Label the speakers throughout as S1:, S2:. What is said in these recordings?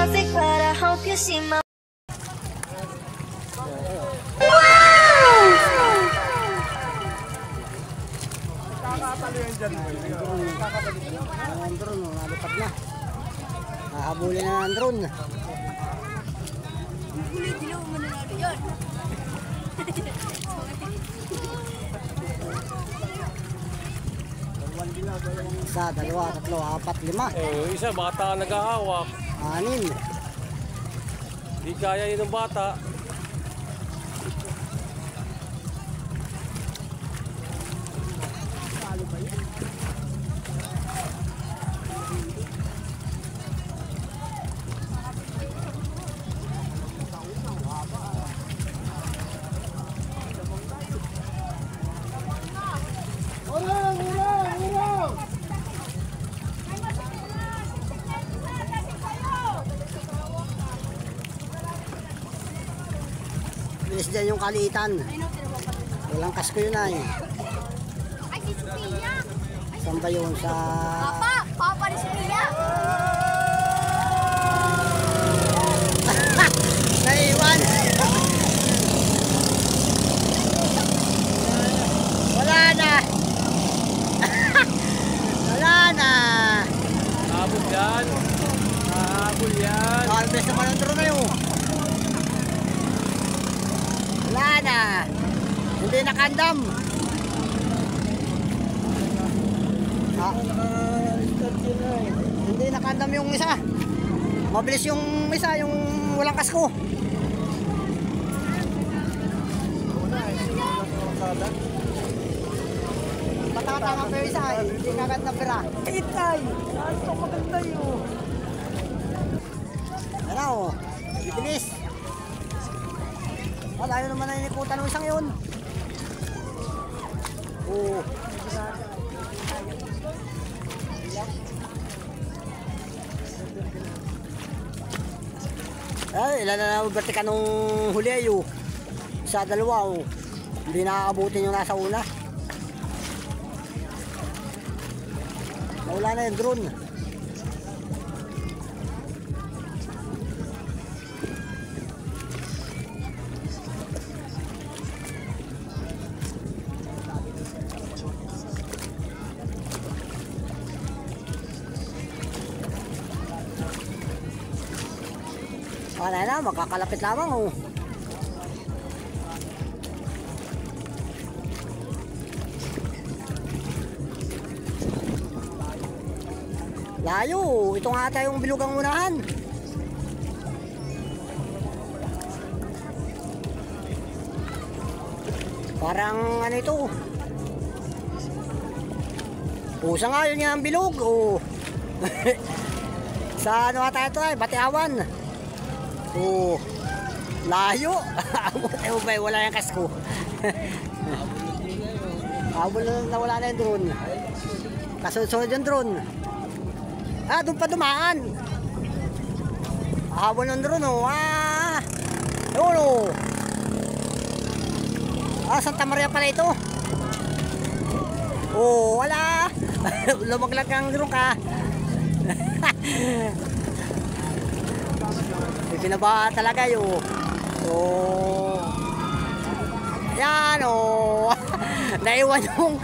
S1: perfect, but I hope you see my.
S2: Ang drone, nalipad na. Hahabulin na ang drone.
S3: Dilaw mo na natin yun.
S2: Isa, dalawa, tatlo, apat, lima.
S4: Isa bata nag-aawak.
S2: 6.
S4: Di kaya yun ng bata.
S2: Bilis dyan yung kaliitan. Walang kasko yun ay.
S3: Ay, si Sophia.
S2: Saan ba yun? Sa...
S3: Papa ni Sophia.
S2: Naiwan! Wala na! Wala na!
S4: Habol yan. Habol yan.
S2: Kalbes naman ang drone na yun. Wala na! Hindi nakandam! Hindi nakandam yung isa. Mabilis yung isa, yung walang kasko. Patatama pa yung isa, hindi kagad na pera. Itay! Ito maganda yun. Ano? Bibilis. Wala yun naman na inikutan ng isang yun. Oo. Ay, ilan na nabati ka nung huli ayo. Sa dalawa oh. Hindi nakakabutin yung nasa una. Nawala na yung drone. Wala na, magkakalapit lamang oh. Layo, ito nga ata yung bilugang unahan. Parang ano ito. Pusa nga yun nga ang bilog oh. Sa ano ata ito ay, Batiawan. Oh, layo. Wala yung kasko. Habol na wala na yung drone. Kasunod yung drone. Ah, doon pa dumaan. Habol ng drone oh. Ah, yun oh. Ah, Santa Maria pala ito. Oh, wala. Lumaglag ang drone ka. Pinaba talaga yun. Oh. Yan oh. Naiwan yung.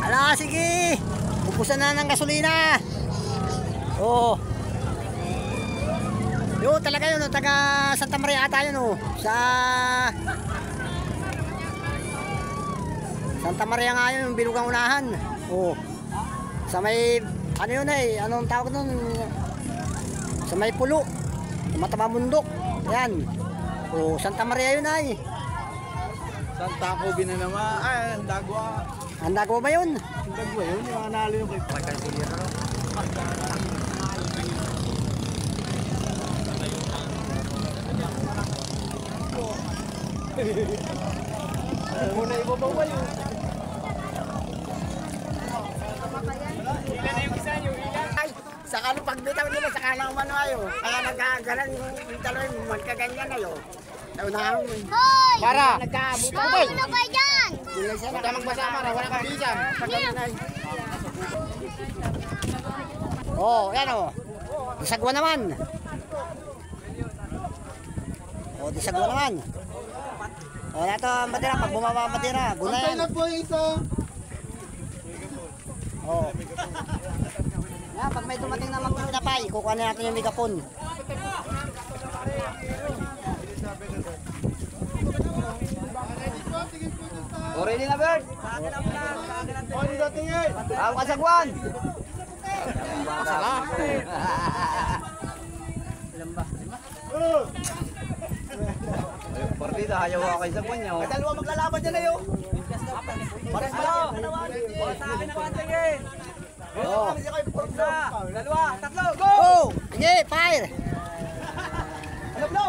S2: Ala, sige. Ubusan na ng gasolina. Oh. Yun talaga yun. Taga Santa Maria ata yun oh. Sa Santa Maria nga yun. Yung bilugang unahan. Oh. Sa may ano yun eh, anong tawag nun? Sa may pulo, sa mataba bundok. Yan. O, Santa Maria yun ay.
S5: Santa Kobe na naman. Ay, Andagwa.
S2: Andagwa ba yun?
S5: Andagwa yun, yung analo yung kay Pagkasilira. Ay, muna ibabawal yun.
S2: Saka nung pagbitaw nila, saka lang manayo. Kaya nagkagalan yung dalawa, magkaganyan na yun. Naunahan mo.
S3: Hoy!
S5: Para!
S2: Nagkaabot.
S3: Ano ba yan?
S2: Wala siya
S5: Huwag ka magbasa, Mara. Wala kang bisan.
S2: nagkaganyan. Oh, yan oh. Disagwa naman. Oh, disagwa naman. Oh, nato ang batera. Pag bumaba ang batera, guna yan.
S5: na po yung isa.
S2: Oh. Yan, pag may dumating na magpapay, kukuha na natin yung megapon.
S5: O, ready na, Bert? O, hindi datingin. Ako kasagwan. Masala. Partida, ayaw ako kay sagwan niyo. Ay, dalawa maglalaban dyan na yun. Pares ba? Pares sa akin naman, tingin.
S2: Oh.
S5: Dalawa, tatlo, go!
S2: Go! Sige, fire!
S5: Ano, bro?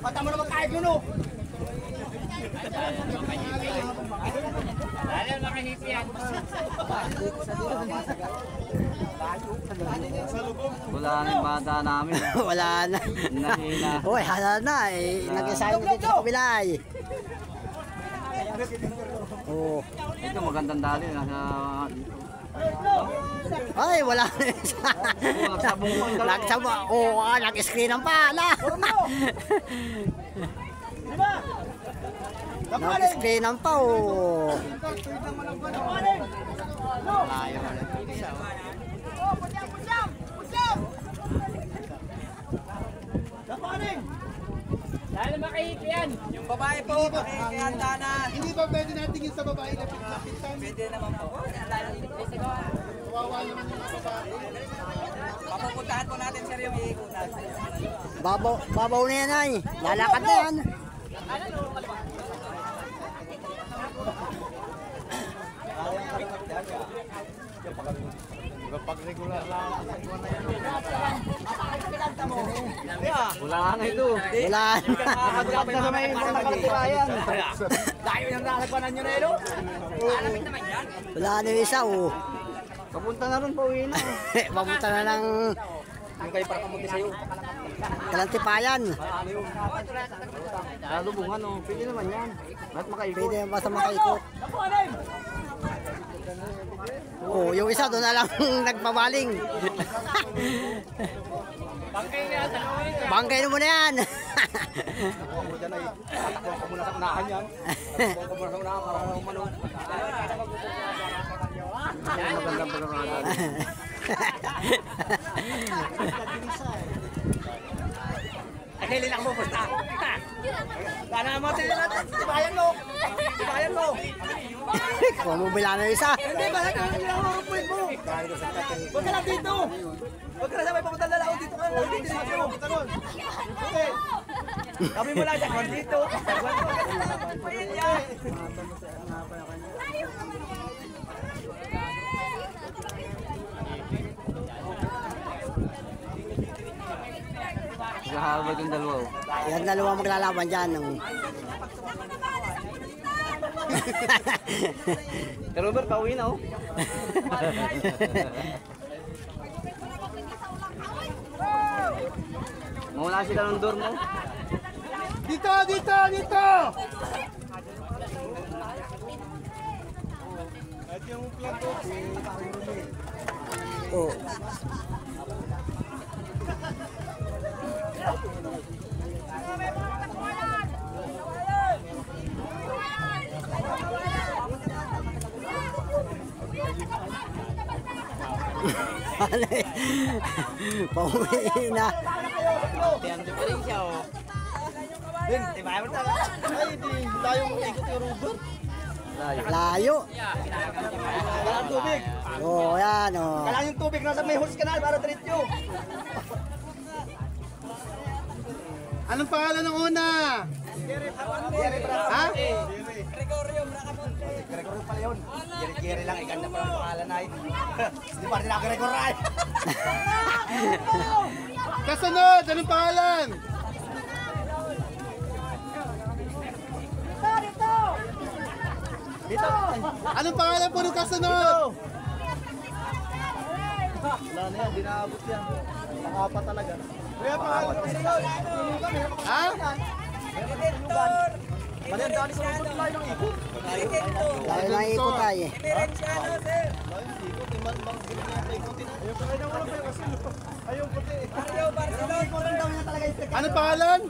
S5: Mata mo naman kahit yun, oh. Wala na yung bata namin.
S2: Wala na.
S5: Nahina.
S2: Uy, hala na eh. Nag-isayo na dito sa kabilay. Oh.
S5: Ito magandang dali. Nasa...
S2: Ay, wala na isa. Nagsabong. Oo, nag-screen ang pala. Nag-screen ang pa, oh. Ayaw na isa.
S6: Dahil makahiti yan.
S5: Yung babae po, makikihanda na.
S7: Hindi ba pwede natin yung sa babae na pinagkapitan?
S5: Pwede naman po.
S7: Kawawa naman yung mga babae.
S5: Papupuntahan po natin sir yung iikutan.
S2: Babaw na yan ay. Lalakad na yan.
S7: Pag-regular lang.
S5: Wala nga ito.
S2: Wala.
S5: Nakakagap na sa may nakakatiwayan. Dahil yung nakakagwanan nyo na ito.
S2: Wala na yung isa, oh.
S5: Papunta na rin po uwi na.
S2: Papunta na ng
S5: Yung kayo para kamunti sa'yo.
S2: Kalantipayan.
S5: Lalubungan o. Pwede naman yan. Ba't makaikot?
S2: Pwede na basta makaikot. Oh, yung isa doon na lang nagbabaling. Bangkay na muna yan.
S5: Ako dyan ay tatakbo ko muna sa unahan yan. Tatakbo ko muna sa unahan para umanong. Magandang pagkakalaan. Ay, lilang mo, basta. Sana naman sila natin. Tibayan mo. Tibayan mo.
S2: Kung mo bila na yung isa.
S5: Hindi, bakit ang ilang point mo? Huwag ka lang dito. Huwag ka lang sabay papunta lalao dito ka lang. Dito na siya. Okay. Kami mo lang dyan. Dito. Ayun yan. Naghahabag yung dalawa.
S2: Yan dalawa maglalaban dyan.
S5: Pero Robert, pauwi na oh. Mawala sila ng door mo.
S7: Dito, dito, dito!
S2: Oh. Pauwi na.
S5: Tiyan pa rin siya oh. Din, tibayan mo talaga. Ay, di tayo ikot yung Robert.
S2: Layo.
S5: Walang tubig.
S2: Oh, yan oh.
S5: Kailangan yung tubig nasa may horse canal para diretso.
S7: Anong pangalan ng una? Ha?
S5: Gregorio pala yun. Jerry lang, iganda pa ang pangalan na yun. Hindi pa rin ako Gregorio ay.
S7: Kasunod, anong pangalan?
S5: Dito.
S7: Anong pangalan po ng kasunod?
S5: Wala na yan, di naabot yan. Nakapa talaga.
S7: Kuya, pangalan ng kasunod? Ha?
S5: Malendali ko lang tayo ng ikot.
S2: Dahil lang ikot tayo eh.
S5: Ayaw puti.
S7: Ano pangalan?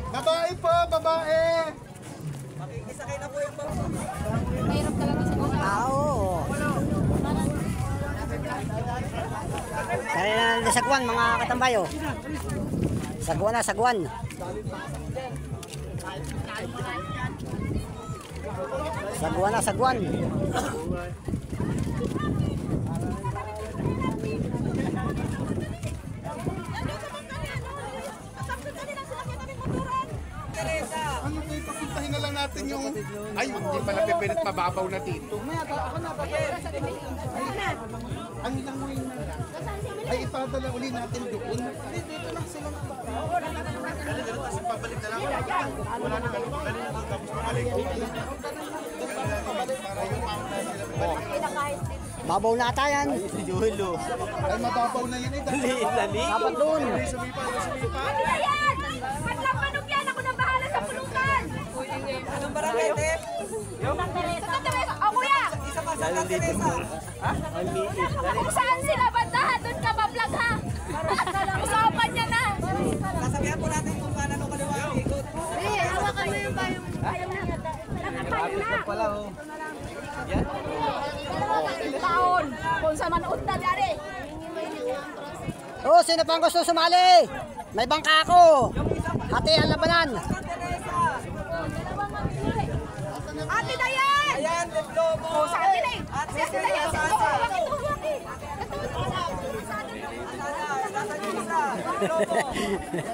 S7: Babae po, babae.
S3: Mahirap talaga sa mga.
S2: Oo. Kaya na sagwan mga katambayo. Sagwan na, sagwan. Sagwan na, sagwan.
S7: Ano kayo, papuntahin na lang natin yung... Ay, hindi pala pipilit mababaw na dito. Ang ilang mo yun na... Ay, ipadala uli natin doon. Dito lang sila. Tapos pabalik na lang. Wala na ganun. Tapos pabalik.
S2: Babaw na ata yan.
S5: Si Julo.
S7: Ay, mababaw na yun eh.
S5: Lali.
S2: Dapat doon.
S3: Maglampanog yan! Ako na bahala sa pulutan!
S5: Anong barangay, Tep?
S3: Santa Teresa! Oh, kuya!
S5: Isa pa Santa Teresa. Ha?
S3: Kung saan sila banda, doon ka ma-vlog ha! Usapan niya na!
S5: Sasabihan po natin kung paano kaliwa ang ikot.
S3: Hawakan mo yung payong na!
S5: Pala, oh.
S3: Taon! Kung sa manood na dari!
S2: Oh, sino pang gusto sumali? May bangka ako. Hati ang labanan.
S3: Ate Dayan!
S5: Ayan, Diplomo.
S3: O, sa atin eh!
S5: Ate,
S3: Si Ate Dayan!
S5: sino?
S3: Hawaki ito, hawaki!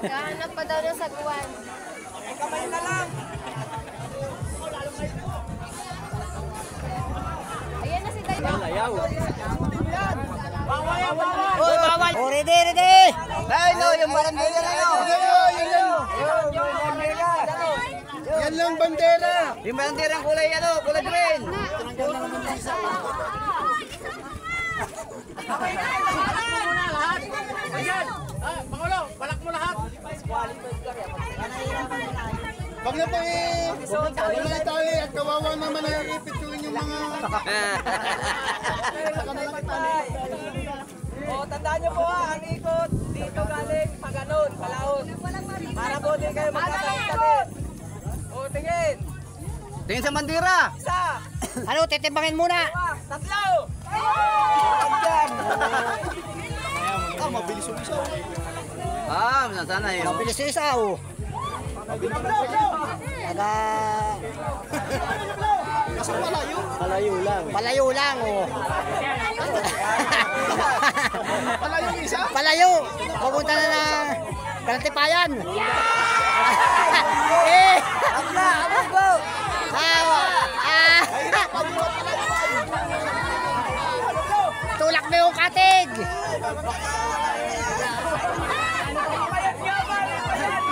S3: Kahanap pa daw ng sagwan.
S5: Kamay na lang.
S3: Ayan na si Dayan.
S2: Oy, bawal. Oh, ready, ready.
S5: Ay, no, yung barangay na yun.
S7: Yan lang bandera.
S5: Yung barangay ang kulay, kulay green.
S7: Wag na po eh. Wag na itali at kawawa naman na ipituin yung mga...
S5: O, tandaan nyo po ang ikot dito galing Paganon, Palaon. Para po din kayo magkakalitabit. O, tingin.
S2: Tingin sa bandera.
S5: Isa.
S2: Ano, titimbangin muna.
S5: Tatlo. Andyan.
S7: Mabilis yung isa.
S5: Sana yun.
S2: Mabilis yung isa, oh. Taga... Palayo lang, oh.
S7: Palayo yung isa?
S2: Palayo. Pupunta na ng Kalantipayan. Eh! Tulak mo yung katig.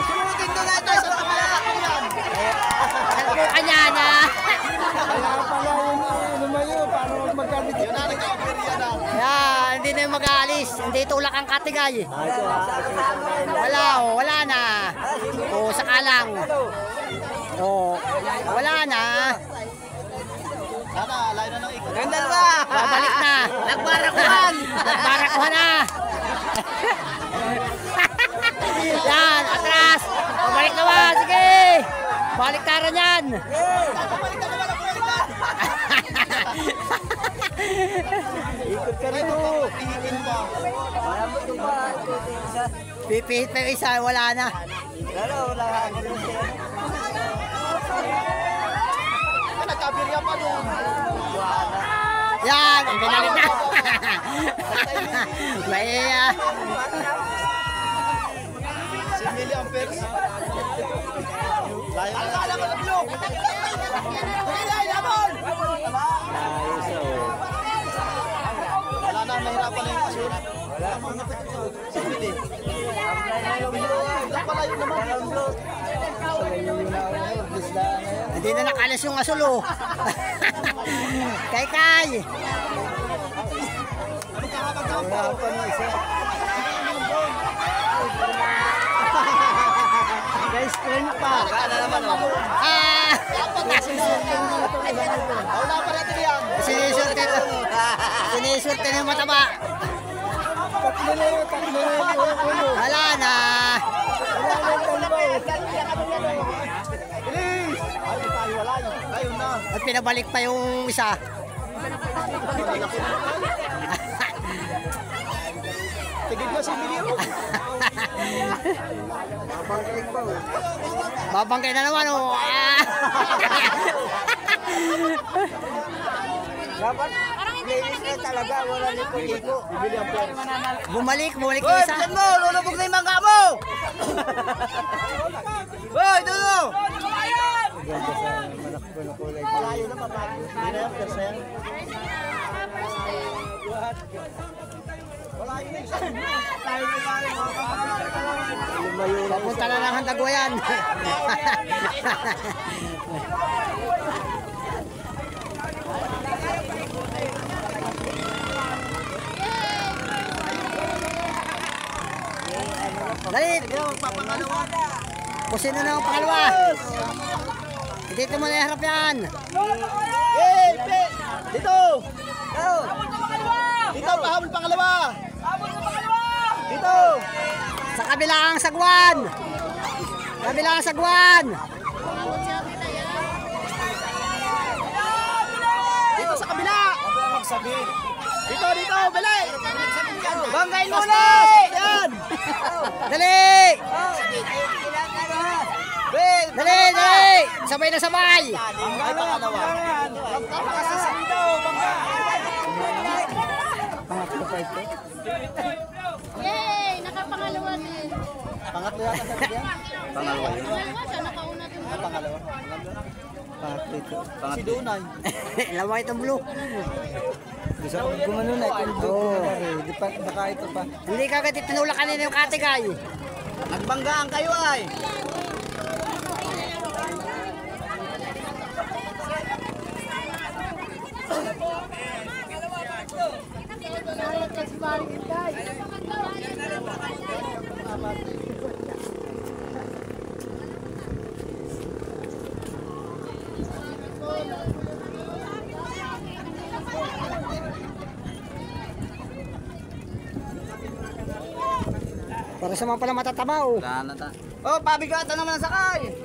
S5: Sunutin doon na ito sa kapalakihan.
S2: Alam mo kanya na.
S7: Kaya pala yung lumayo. Paano magkabit yun?
S2: Yan, hindi na yung mag-aalis. Hindi tulak ang katigay. Wala, oh, wala na. O, saka lang. O, wala na.
S5: Ganda ba?
S2: Babalik na.
S5: Nagbarakuhan.
S2: Nagbarakuhan na. Yan, atras. Babalik naman, sige. Baliktaran yan.
S5: Ikot ka rito.
S2: Pipihit pa yung isa, wala na.
S5: Wala. Nagkabirya pa doon.
S2: Yan, ang binalik na. May,
S7: Si Millie Amperes. Layo na.
S5: Alam ko ng blue. Ilay, labon.
S7: Wala na, mahirapan na yung kasura. Wala. Si Millie. Palayo naman.
S2: hindi na nakalis yung asulo. Kay.
S7: Ano ka
S2: Guys, friend pa.
S5: Ano naman oh. Wala pa natin yan.
S2: Siniswerte na yung mataba. Wala na.
S5: Bilis! Ayun na.
S2: At pinabalik pa yung isa.
S5: Tigil mo si Emilio.
S2: Babangkay na naman oh.
S5: Dapat linis na talaga. Wala ni Puligo.
S2: Bumalik yung isa.
S5: Bisan mo! Lulubog na yung mangga mo! Hoy! Dulo! Malayo na papalo. Hindi na yung persen. Malayo na isa.
S2: Papunta na lang Handagwayan. Dali! Pusin na ng pangalawa. Dito mo na yung harap yan.
S5: Dito! Dito, pahabol pangalawa! Dito!
S2: Sa kabilang sagwan. Kabilang sagwan.
S5: Dito sa kabila! Dito, dito! Bali! Banggain mo na! Yan!
S2: Dali! Dali! Dali! Sabay na sabay.
S5: Banggay pangalawa. Magkakasasando!
S2: Pangatlo pa ito.
S3: Yay! Nakapangalawa din.
S5: Pangatlo yata sa bigyan? Pangalawa yun.
S3: Pangalawa siya, nakauna din.
S5: Pangalawa.
S2: Pangatlo ito.
S5: Si Dunay.
S2: Lawa itong blue.
S5: Gusto ko gumano na ito. Oo. Di pa, baka ito pa.
S2: Hindi kagad itinulak kanina yung katigay.
S5: Nagbanggaan kayo ay.
S2: Para sa mga pala matataba oh.
S5: Oh, pabigatan naman ang sakay.